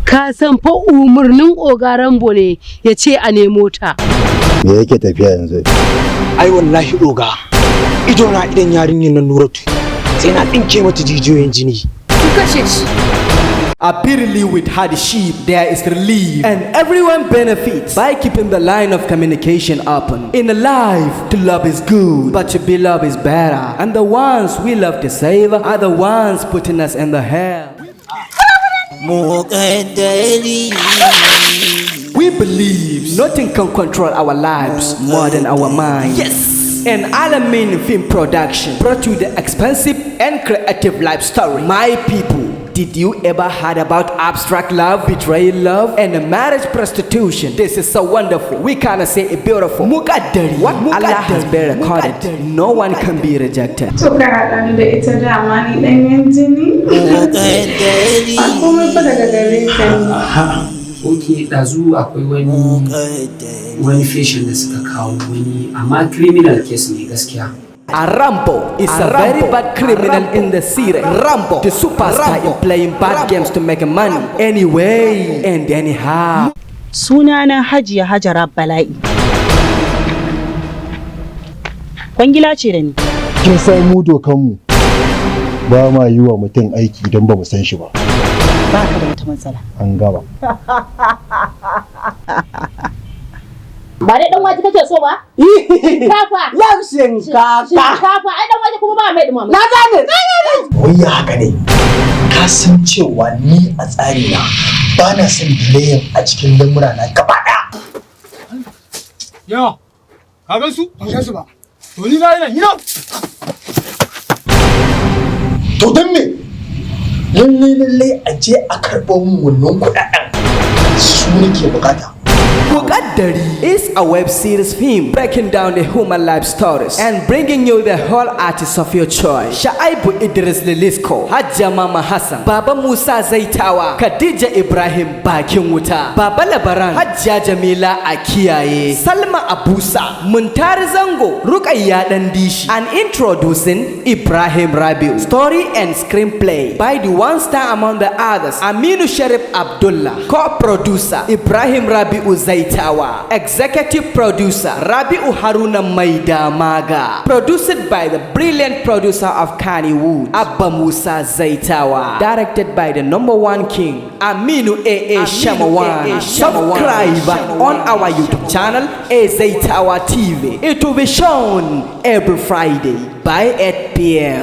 Ka san fa umarnin 𝘭𝘪𝘡𝘢 ne ya ce a nemo ta. Me yake tafiya yanzu? Ai wallahi oga, ido na idan yarinyar nan Nuratu sai na dinke mata jijiyoyin jini. Ku kashe shi. Apparently with hardship there is relief and everyone benefits by keeping the line of communication open. In life, to love is good, but to be loved is better. And the ones we love to save are the ones putting us in the hell. We believe nothing can control our lives more than our mind. Yes! And Alamin Film Production brought you the expensive and creative life story. My people, did you ever heard about abstract love, betrayal love, and marriage prostitution? This is so wonderful. We cannot say it beautiful. 𝘠𝘠𝘢. What Allah has been recorded, no one can be rejected. To ka haɗa ni da ita dama ni ɗanyen jini? A komai fa daga gare ka ne. Ok, ɗazu akwai wani fashion da suka kawo wani amma criminal case ne gaskiya. Rambo is a very bad criminal in the series. Rambo, the superstar in playing bad games to make money anyway and anyhow. Sunana Hajiya Hajara Bala'i. Kwangila ce da ni. Kin san mu dokanmu ba ma yi wa mutum aiki idan ba mu san shi ba. Ba ka da wata matsala. An gaba. Ba dai dan waje kake so ba? Shinkafa. Yau shinkafa. Shinkafa ai dan waje kuma ba mai dumama. Na gane. Wai haka ne. Ka san cewa ni a tsari na ba na son delayin a cikin lamura na gaba ɗaya. Yawa, ka gan su? Ban gan su ba. To ni na yana hina. To dan me? Lallai a je a karɓo min wannan kuɗaɗen. Su nake bukata. 𝘭𝘢𝘆 is a web series film breaking down the human life stories and bringing you the whole artists of your choice. Shaibu Idris Lilisko, Hajja Mama Hassan, Baba Musa Zaitawa, Khadija Ibrahim Bakin Wuta, Baba Labaran, Hajja Jamila Akiyaye, Salma Abusa, Muntari Zango, Rukayya Dandishi, and introducing Ibrahim Rabiu. Story and screenplay by the one star among the others, Aminu Sharif Abdullah. Co-producer Ibrahim Rabiu Zaitawa. Executive producer Rabi'u Haruna Maidamaga. Produced by the brilliant producer of 𝘭𝘢𝘢𝘢𝘢, Abba Musa Zaitawa. Directed by the #1 king, Aminu 𝘭𝘢𝘢𝘢𝘢𝘢. Subscribe on our YouTube channel, 𝘭𝘢𝘢𝘢𝘢 TV. It will be shown every Friday by 8 p.m.